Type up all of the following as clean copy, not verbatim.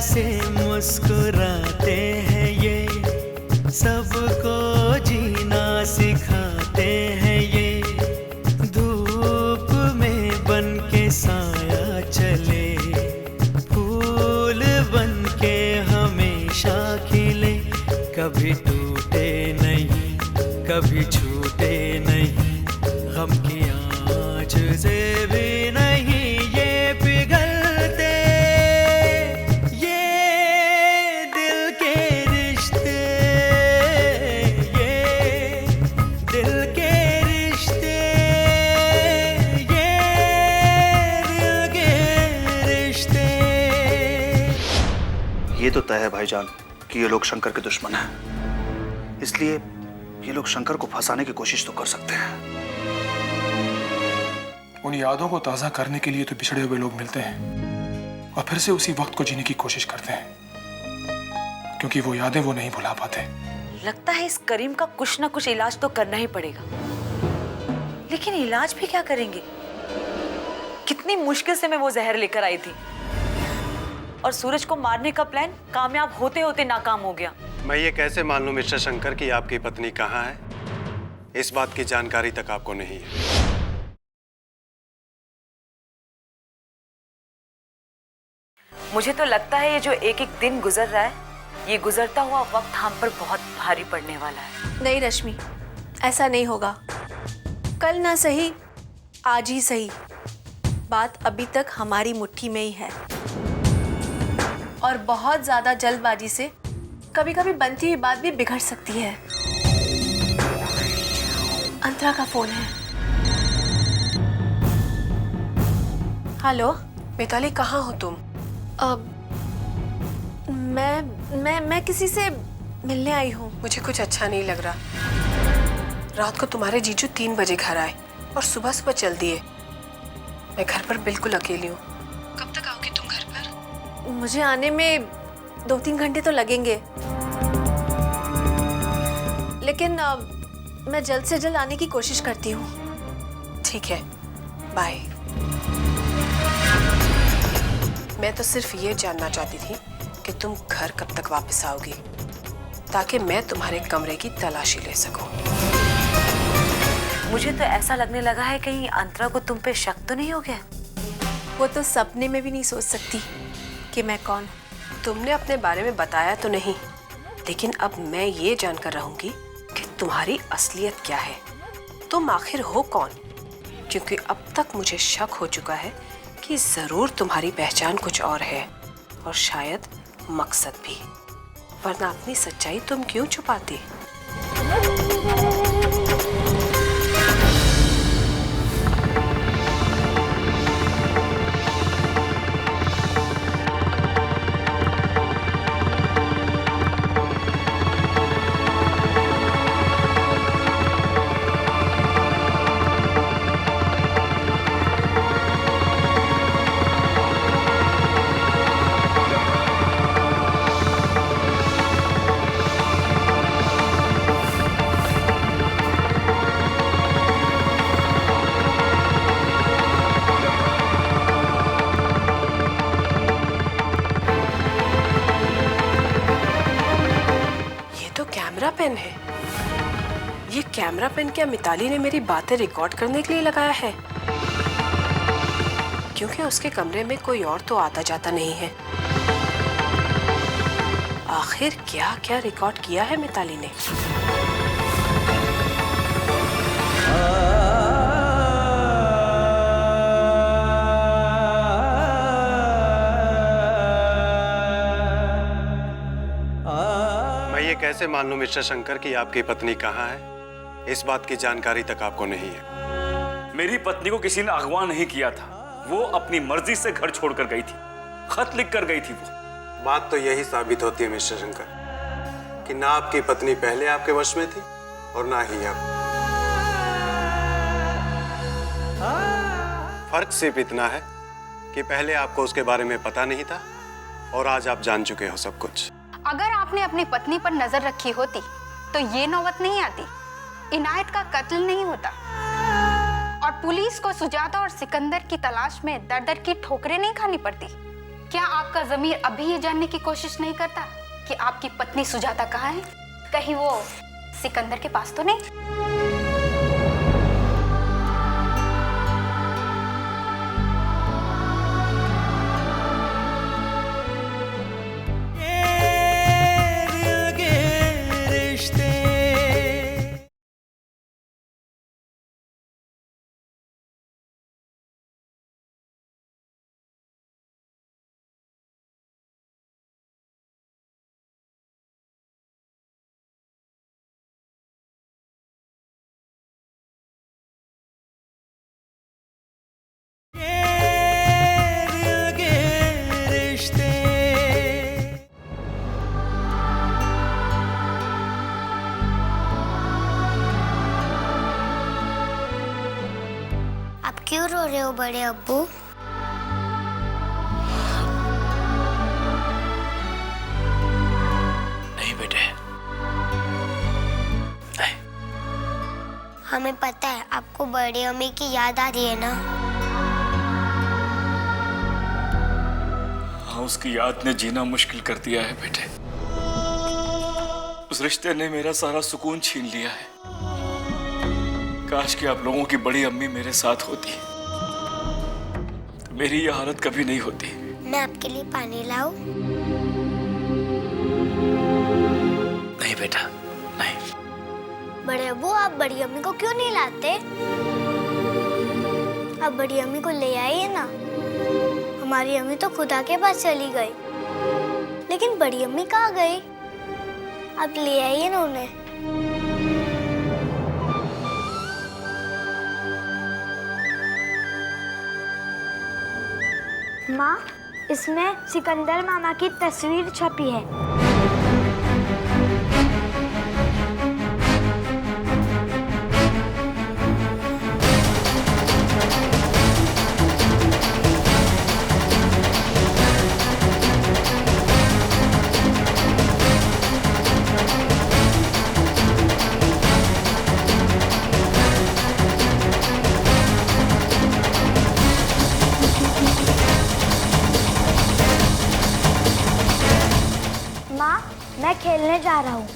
से मुस्कुराते हैं ये, सबको जीना सिखाते हैं ये। धूप में बन के साया चले, फूल बन के हमेशा खिले, कभी टूटे नहीं, कभी छूटे नहीं, गम की आँच से भी नहीं ये पिघलते, ये दिल के रिश्ते, ये दिल के रिश्ते, ये दिल के रिश्ते। ये तो तय है भाईजान कि ये लोग शंकर के दुश्मन हैं, इसलिए ये लोग शंकर को फंसाने की कोशिश तो कर सकते हैं। उन यादों को ताज़ा करने के लिए तो बिछड़े हुए लोग मिलते हैं और फिर से उसी वक्त को जीने की कोशिश करते हैं, क्योंकि वो यादें वो नहीं भुला पाते। लगता है इस करीम का कुछ ना कुछ इलाज तो करना ही पड़ेगा, लेकिन इलाज भी क्या करेंगे? कितनी मुश्किल से मैं वो जहर लेकर आई थी और सूरज को मारने का प्लान कामयाब होते होते नाकाम हो गया। मैं ये कैसे मान लूं मिस्टर शंकर कि आपकी पत्नी कहाँ है? इस बात की जानकारी तक आपको नहीं है। मुझे तो लगता है ये जो एक एक दिन गुजर रहा है, ये गुजरता हुआ वक्त हम पर बहुत भारी पड़ने वाला है। नहीं रश्मि, ऐसा नहीं होगा। कल ना सही, आज ही सही। बात अभी तक हमारी मुट्ठी में ही है और बहुत ज्यादा जल्दबाजी से कभी कभी बनती हुई बात भी बिगड़ सकती है। अंतरा का फोन है। हेलो मिताली, कहाँ हो तुम? मैं किसी से मिलने आई हूँ। मुझे कुछ अच्छा नहीं लग रहा। रात को तुम्हारे जीजू 3 बजे घर आए और सुबह सुबह चल दिए। मैं घर पर बिल्कुल अकेली हूँ। कब तक आओगी तुम घर पर? मुझे आने में 2-3 घंटे तो लगेंगे, लेकिन मैं जल्द से जल्द आने की कोशिश करती हूँ। ठीक है, बाय। मैं तो सिर्फ ये जानना चाहती थी कि तुम घर कब तक वापस आओगी, ताकि मैं तुम्हारे कमरे की तलाशी ले सकूं। मुझे तो ऐसा लगने लगा है कहीं अंतरा को तुम पे शक तो नहीं हो गया? वो तो सपने में भी नहीं सोच सकती कि मैं कौन हूँ। तुमने अपने बारे में बताया तो नहीं, लेकिन अब मैं ये जानकर रहूंगी कि तुम्हारी असलियत क्या है। तुम आखिर हो कौन? क्योंकि अब तक मुझे शक हो चुका है कि जरूर तुम्हारी पहचान कुछ और है, और शायद मकसद भी, वरना अपनी सच्चाई तुम क्यों छुपाती? कैमरा पेन है। ये कैमरा पेन क्या मिताली ने मेरी बातें रिकॉर्ड करने के लिए लगाया है? क्योंकि उसके कमरे में कोई और तो आता जाता नहीं है। आखिर क्या क्या रिकॉर्ड किया है मिताली ने? कैसे मान लूं मिस्टर शंकर कि आपकी पत्नी कहाँ है? इस बात की जानकारी तक आपको नहीं है। मेरी पत्नी को किसी ने अगवा नहीं किया था। वो अपनी मर्जी से घर छोड़कर गई थी, खत लिख कर गई थी। वो बात तो यही साबित होती है मिस्टर शंकर कि ना आपकी पत्नी पहले आपके वश में थी और ना ही अब। फर्क सिर्फ इतना है कि पहले आपको उसके बारे में पता नहीं था और आज आप जान चुके हो सब कुछ। अगर आपने अपनी पत्नी पर नजर रखी होती तो ये नौबत नहीं आती, इनायत का कत्ल नहीं होता और पुलिस को सुजाता और सिकंदर की तलाश में दर दर की ठोकरें नहीं खानी पड़ती। क्या आपका ज़मीर अभी ये जानने की कोशिश नहीं करता कि आपकी पत्नी सुजाता कहाँ है? कहीं वो सिकंदर के पास तो नहीं? आप क्यों रो रहे हो बड़े अब्बू? नहीं बेटे, नहीं। हमें पता है आपको बड़ी अम्मी की याद आ रही है ना। हाँ, उसकी याद ने जीना मुश्किल कर दिया है बेटे। उस रिश्ते ने मेरा सारा सुकून छीन लिया है। काश कि आप लोगों की बड़ी अम्मी मेरे साथ होती, तो मेरी ये हालत कभी नहीं होती। मैं आपके लिए पानी लाऊं? नहीं बेटा, नहीं। बड़े अब्बू, आप बड़ी अम्मी को क्यों नहीं लाते? आप बड़ी अम्मी को ले आइए ना। हमारी अम्मी तो खुदा के पास चली गई, लेकिन बड़ी अम्मी कहाँ गई? आप ले आइए ना उन्हें। माँ, इसमें सिकंदर मामा की तस्वीर छपी है। माँ, मैं खेलने जा रहा हूँ।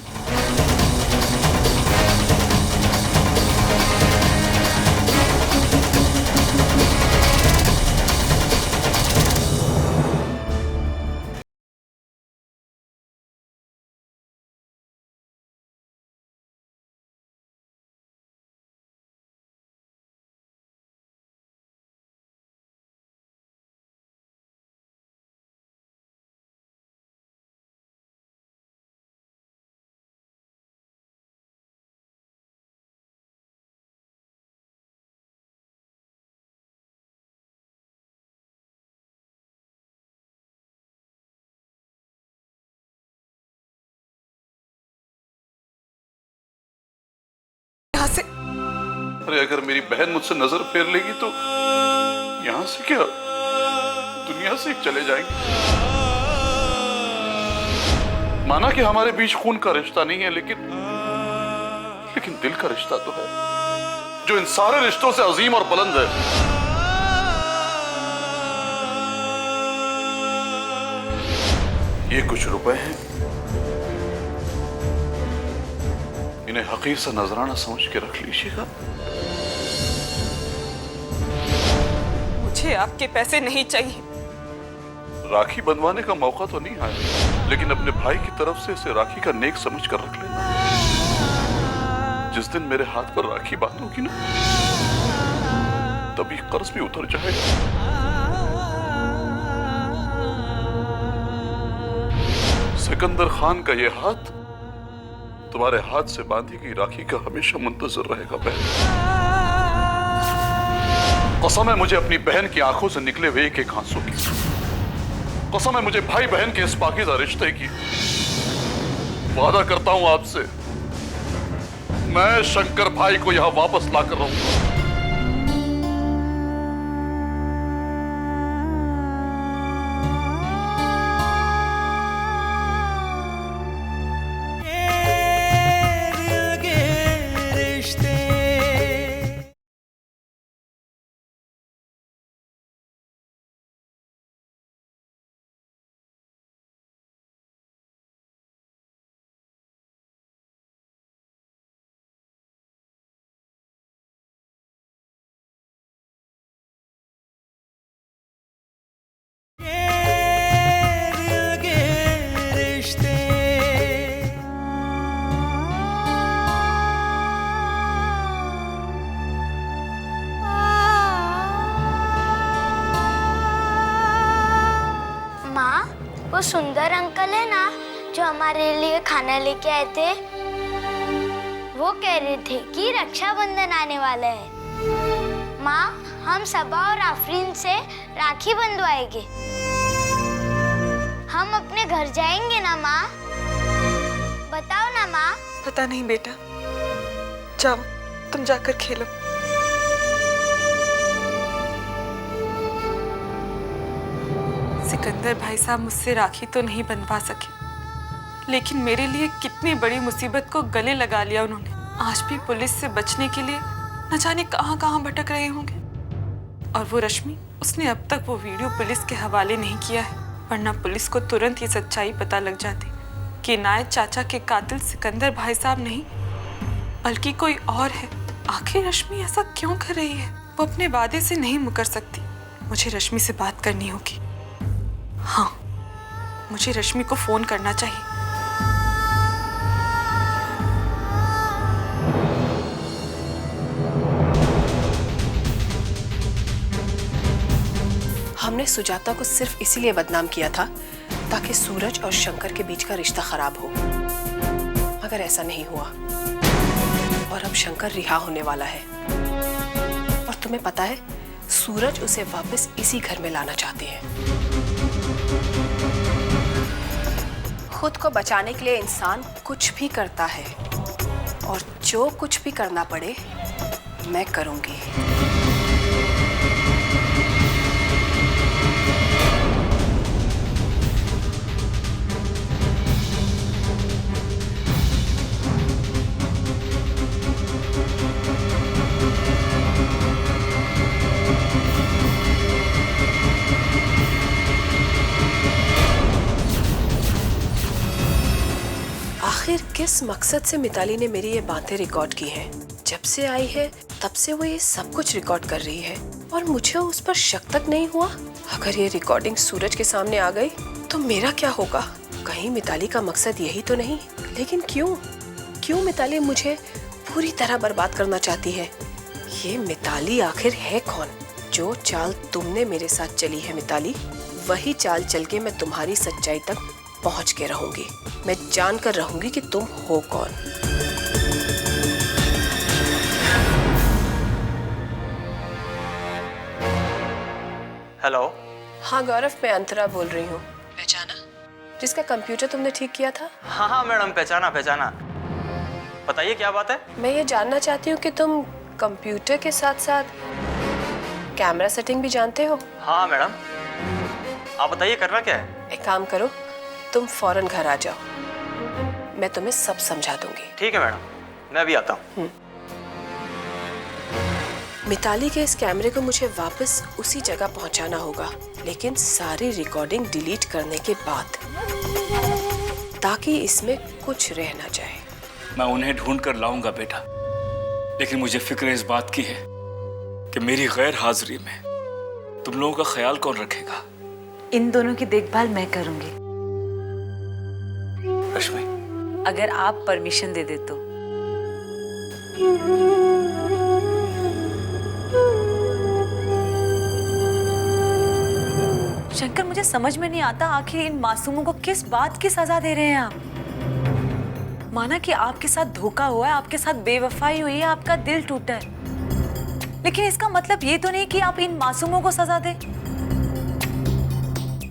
अरे अगर मेरी बहन मुझसे नजर फेर लेगी तो यहाँ से क्या, दुनिया से चले जाएंगे। माना कि हमारे बीच खून का रिश्ता नहीं है, लेकिन दिल का रिश्ता तो है, जो इन सारे रिश्तों से अजीम और बुलंद है। ये कुछ रुपए हैं, इन्हें हकीर सा नजराना समझ के रख लीजिएगा। मुझे आपके पैसे नहीं चाहिए। राखी बंधवाने का मौका तो नहीं आया, लेकिन अपने भाई की तरफ से इसे राखी का नेक समझ कर रख लेना। जिस दिन मेरे हाथ पर राखी बांधोगी ना, तभी कर्ज भी उतर जाएगा। सिकंदर खान का ये हाथ तुम्हारे हाथ से बांधी गई राखी का हमेशा मुंतजर रहेगा बहन। कसम है मुझे अपनी बहन की आंखों से निकले हुए एक एक आंसू की। कसम है मुझे भाई बहन के इस पाकीज़ा रिश्ते की। वादा करता हूं आपसे, मैं शंकर भाई को यहां वापस लाकर रहूंगा। सुंदर अंकल है ना जो हमारे लिए खाना लेके आए थे, वो कह रहे थे कि रक्षाबंधन आने वाला है। माँ, हम सबा और आफरीन से राखी बंधवाएंगे। हम अपने घर जाएंगे ना माँ? बताओ ना माँ। पता नहीं बेटा, जाओ तुम जाकर खेलो। सिकंदर भाई साहब मुझसे राखी तो नहीं बंधवा सके, लेकिन मेरे लिए कितनी बड़ी मुसीबत को गले लगा लिया उन्होंने। आज भी पुलिस से बचने के लिए न जाने कहां कहां भटक रहे होंगे। और वो रश्मि, उसने अब तक वो वीडियो पुलिस के हवाले नहीं किया है, वरना पुलिस को तुरंत ये सच्चाई पता लग जाती कि इनायत चाचा के कातिल सिकंदर भाई साहब नहीं बल्कि कोई और है। आखिर रश्मि ऐसा क्यों कर रही है? वो अपने वादे से नहीं मुकर सकती। मुझे रश्मि से बात करनी होगी। हाँ, मुझे रश्मि को फोन करना चाहिए। हमने सुजाता को सिर्फ इसीलिए बदनाम किया था ताकि सूरज और शंकर के बीच का रिश्ता खराब हो, मगर ऐसा नहीं हुआ और अब शंकर रिहा होने वाला है। और तुम्हें पता है, सूरज उसे वापस इसी घर में लाना चाहते हैं। खुद को बचाने के लिए इंसान कुछ भी करता है, और जो कुछ भी करना पड़े मैं करूंगी। आखिर किस मकसद से मिताली ने मेरी ये बातें रिकॉर्ड की हैं? जब से आई है तब से वो ये सब कुछ रिकॉर्ड कर रही है और मुझे उस पर शक तक नहीं हुआ। अगर ये रिकॉर्डिंग सूरज के सामने आ गई तो मेरा क्या होगा? कहीं मिताली का मकसद यही तो नहीं? लेकिन क्यों मिताली मुझे पूरी तरह बर्बाद करना चाहती है? ये मिताली आखिर है कौन? जो चाल तुमने मेरे साथ चली है मिताली, वही चाल चल के मैं तुम्हारी सच्चाई तक पहुंच के रहूंगी। मैं जान कर रहूंगी कि तुम हो कौन। हेलो। हाँ गौरव, मैं अंतरा बोल रही हूँ। पहचाना? जिसका कंप्यूटर तुमने ठीक किया था? हाँ मैडम, पहचाना। बताइए क्या बात है? मैं ये जानना चाहती हूँ कि तुम कंप्यूटर के साथ साथ कैमरा सेटिंग भी जानते हो? हाँ मैडम, आप बताइए करना क्या है? एक काम करो, तुम फौरन घर आ जाओ, मैं तुम्हें सब समझा दूंगी। ठीक है मैडम, मैं अभी आता हूँ। मिताली के इस कैमरे को मुझे वापस उसी जगह पहुंचाना होगा, लेकिन सारी रिकॉर्डिंग डिलीट करने के बाद, ताकि इसमें कुछ रह ना जाए। मैं उन्हें ढूंढ कर लाऊंगा बेटा, लेकिन मुझे फिक्र इस बात की है कि मेरी गैर हाजिरी में तुम लोगों का ख्याल कौन रखेगा? इन दोनों की देखभाल मैं करूंगी, रश्मि। अगर आप परमिशन दे दे तो। शंकर, मुझे समझ में नहीं आता आखिर इन मासूमों को किस बात की सजा दे रहे हैं आप? माना कि आपके साथ धोखा हुआ है, आपके साथ बेवफाई हुई है, आपका दिल टूटा है, लेकिन इसका मतलब ये तो नहीं कि आप इन मासूमों को सजा दें।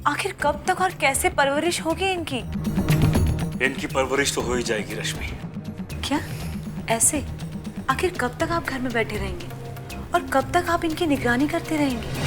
आखिर कब तक और कैसे परवरिश होगी इनकी? इनकी परवरिश तो हो ही जाएगी रश्मि। क्या ऐसे? आखिर कब तक आप घर में बैठे रहेंगे और कब तक आप इनकी निगरानी करते रहेंगे?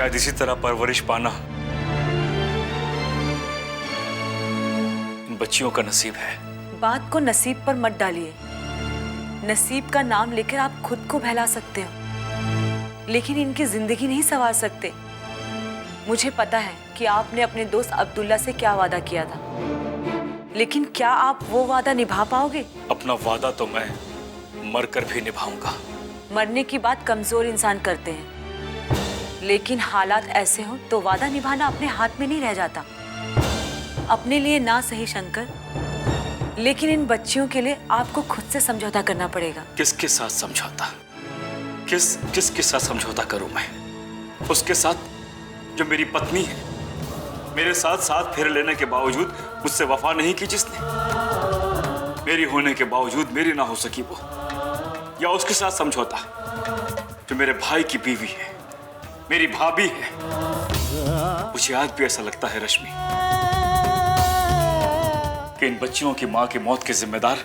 शायद इसी तरह परवरिश पाना इन बच्चियों का नसीब है। बात को नसीब पर मत डालिए। नसीब का नाम लेकर आप खुद को बहला सकते हो, लेकिन इनकी जिंदगी नहीं संवार सकते। मुझे पता है कि आपने अपने दोस्त अब्दुल्ला से क्या वादा किया था, लेकिन क्या आप वो वादा निभा पाओगे? अपना वादा तो मैं मरकर भी निभाऊंगा। मरने की बात कमजोर इंसान करते हैं, लेकिन हालात ऐसे हो तो वादा निभाना अपने हाथ में नहीं रह जाता। अपने लिए ना सही शंकर, लेकिन इन बच्चियों के लिए आपको खुद से समझौता करना पड़ेगा। किसके साथ समझौता? किसके साथ समझौता करूं मैं? उसके साथ जो मेरी पत्नी है, मेरे साथ साथ फेरे लेने के बावजूद मुझसे वफा नहीं की जिसने, मेरी होने के बावजूद मेरी ना हो सकी वो, या उसके साथ समझौता जो मेरे भाई की बीवी है, मेरी भाभी है। मुझे आज भी ऐसा लगता है रश्मि कि इन बच्चियों की मां की मौत के जिम्मेदार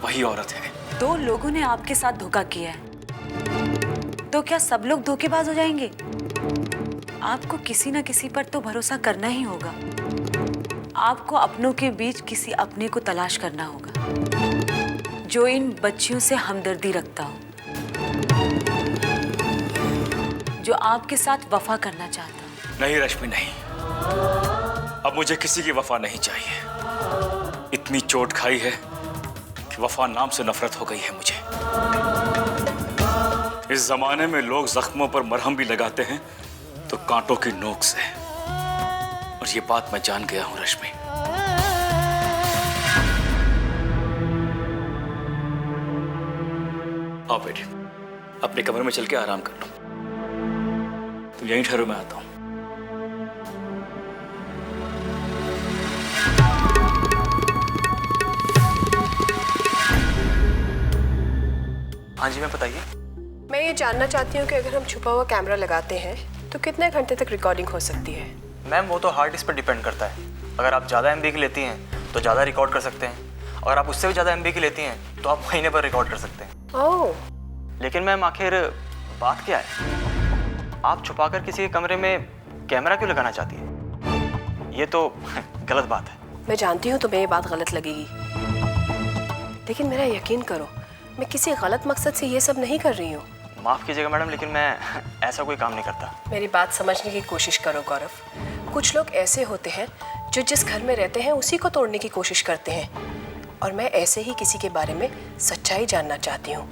वही औरत है। 2 लोगों ने आपके साथ धोखा किया है, तो क्या सब लोग धोखेबाज हो जाएंगे? आपको किसी न किसी पर तो भरोसा करना ही होगा। आपको अपनों के बीच किसी अपने को तलाश करना होगा जो इन बच्चियों से हमदर्दी रखता हो, जो आपके साथ वफा करना चाहता हो। नहीं रश्मि, नहीं। अब मुझे किसी की वफा नहीं चाहिए। इतनी चोट खाई है कि वफा नाम से नफरत हो गई है मुझे। इस जमाने में लोग जख्मों पर मरहम भी लगाते हैं तो कांटों की नोक से, और ये बात मैं जान गया हूं रश्मि। आओ बेटी, अपने कमरे में चल के आराम कर लो। तुम यहीं ठहरो, मैं आता हूं। हाँ जी मैम, बताइए। मैं ये जानना चाहती हूँ कि अगर हम छुपा हुआ कैमरा लगाते हैं तो कितने घंटे तक रिकॉर्डिंग हो सकती है? मैम वो तो हार्ड डिस्क पर डिपेंड करता है। अगर आप ज़्यादा MB की लेती हैं तो ज़्यादा रिकॉर्ड कर सकते हैं, अगर आप उससे भी ज़्यादा MB की लेती हैं तो आप महीने पर रिकॉर्ड कर सकते हैं। ओह, लेकिन मैम आखिर बात क्या है? आप छुपाकर किसी के कमरे में कैमरा क्यों लगाना चाहती हैं? ये तो गलत बात है। मैं जानती हूँ तुम्हें ये बात गलत लगेगी, लेकिन मेरा यकीन करो, मैं किसी गलत मकसद से ये सब नहीं कर रही हूँ। माफ़ कीजिएगा मैडम, लेकिन मैं ऐसा कोई काम नहीं करता। मेरी बात समझने की कोशिश करो गौरव। कुछ लोग ऐसे होते हैं जो जिस घर में रहते हैं उसी को तोड़ने की कोशिश करते हैं, और मैं ऐसे ही किसी के बारे में सच्चाई जानना चाहती हूँ,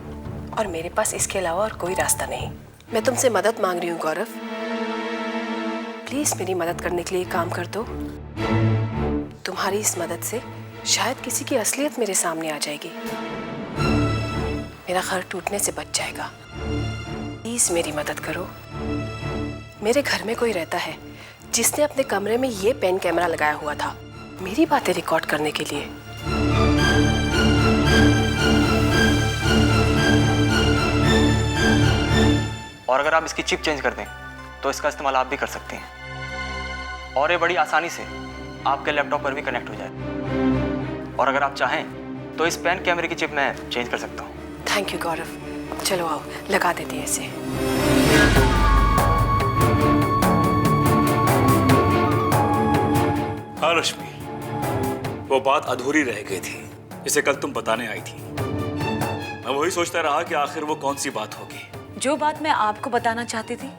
और मेरे पास इसके अलावा और कोई रास्ता नहीं। मैं तुमसे मदद मांग रही हूँ गौरव, प्लीज़ मेरी मदद करने के लिए काम कर दो। तुम्हारी इस मदद से शायद किसी की असलियत मेरे सामने आ जाएगी, मेरा घर टूटने से बच जाएगा। प्लीज मेरी मदद करो। मेरे घर में कोई रहता है जिसने अपने कमरे में ये पेन कैमरा लगाया हुआ था मेरी बातें रिकॉर्ड करने के लिए। और अगर आप इसकी चिप चेंज कर दें तो इसका इस्तेमाल आप भी कर सकते हैं, और ये बड़ी आसानी से आपके लैपटॉप पर भी कनेक्ट हो जाए। और अगर आप चाहें तो इस पेन कैमरे की चिप मैं चेंज कर सकता हूँ। थैंक यू गौरव, चलो आओ लगा देते हैं इसे। हाँ रश्मि, वो बात अधूरी रह गई थी जिसे कल तुम बताने आई थी। मैं वही सोचता रहा कि आखिर वो कौन सी बात होगी। जो बात मैं आपको बताना चाहती थी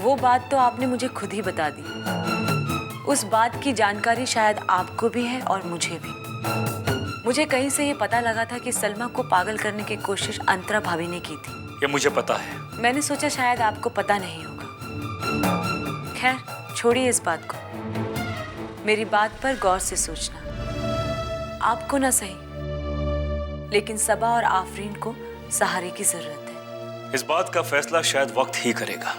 वो बात तो आपने मुझे खुद ही बता दी। उस बात की जानकारी शायद आपको भी है और मुझे भी। मुझे कहीं से ये पता लगा था कि सलमा को पागल करने की कोशिश अंतरा भाभी ने की थी। ये मुझे पता है। मैंने सोचा शायद आपको पता नहीं होगा। खैर छोड़िए इस बात को, मेरी बात पर गौर से सोचना। आपको ना सही, लेकिन सबा और आफरीन को सहारे की जरूरत है। इस बात का फैसला शायद वक्त ही करेगा।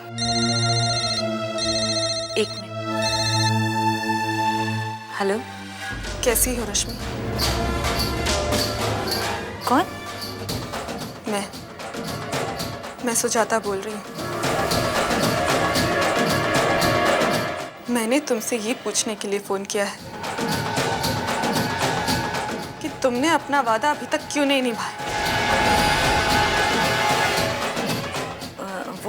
एक मिनट। हेलो, कैसी हो रश्मि? कौन? मैं सुजाता बोल रही हूँ। मैंने तुमसे ये पूछने के लिए फोन किया है कि तुमने अपना वादा अभी तक क्यों नहीं निभाया।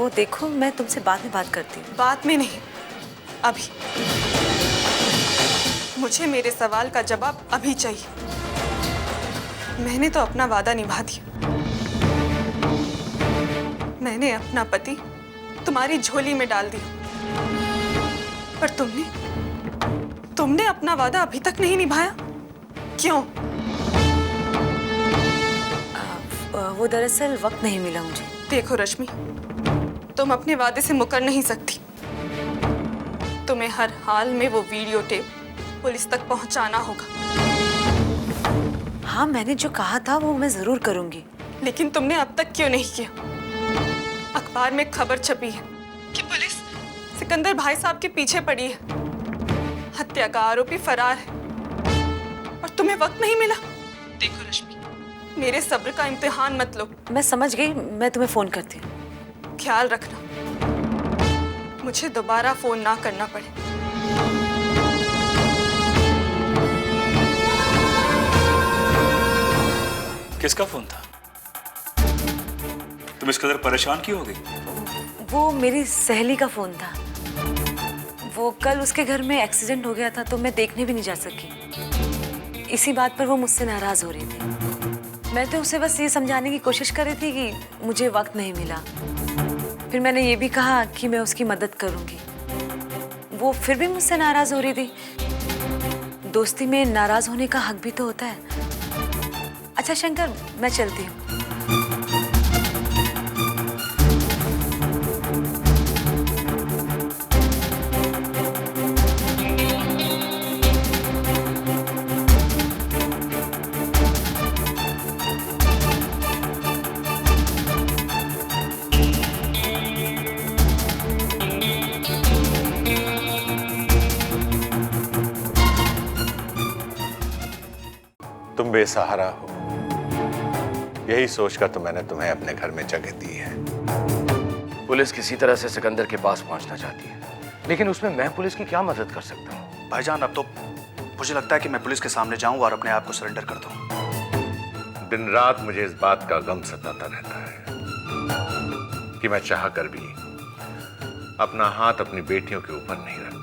वो देखो, मैं तुमसे बाद में बात करती हूँ। बाद में नहीं, अभी। मुझे मेरे सवाल का जवाब अभी चाहिए। मैंने तो अपना वादा निभा दिया। मैंने अपना पति तुम्हारी झोली में डाल दिया, पर तुमने अपना वादा अभी तक नहीं निभाया। क्यों? वो दरअसल वक्त नहीं मिला मुझे। देखो रश्मि, तुम अपने वादे से मुकर नहीं सकती। तुम्हें हर हाल में वो वीडियो टेप पुलिस तक पहुंचाना होगा। हाँ, मैंने जो कहा था वो मैं जरूर करूंगी। लेकिन तुमने अब तक क्यों नहीं किया? अखबार में खबर छपी है कि पुलिस सिकंदर भाई साहब के पीछे पड़ी है। हत्या का आरोपी फरार है और तुम्हें वक्त नहीं मिला। देखो रश्मि, मेरे सब्र का इम्तिहान मत लो। मैं समझ गई, मैं तुम्हें फोन करती हूँ। ख्याल रखना, मुझे दोबारा फोन ना करना पड़े। किसका फोन था? तुम इस कदर परेशान क्यों हो गई? वो मेरी सहेली का फोन था। वो कल उसके घर में एक्सीडेंट हो गया था, तो मैं देखने भी नहीं जा सकी। इसी बात पर वो मुझसे नाराज हो रही थी। मैं तो उसे बस ये समझाने की कोशिश कर रही थी कि मुझे वक्त नहीं मिला। फिर मैंने ये भी कहा कि मैं उसकी मदद करूंगी। वो फिर भी मुझसे नाराज हो रही थी। दोस्ती में नाराज होने का हक भी तो होता है। अच्छा शंकर, मैं चलती हूँ। तुम बेसहारा हो, यही सोचकर तो मैंने तुम्हें अपने घर में जगह दी है। पुलिस किसी तरह से सिकंदर के पास पहुंचना चाहती है, लेकिन उसमें मैं पुलिस की क्या मदद कर सकता हूँ? भाईजान, अब तो मुझे लगता है कि मैं पुलिस के सामने जाऊं और अपने आप को सरेंडर कर दूं। दिन रात मुझे इस बात का गम सताता रहता है कि मैं चाह कर भी अपना हाथ अपनी बेटियों के ऊपर नहीं रखता।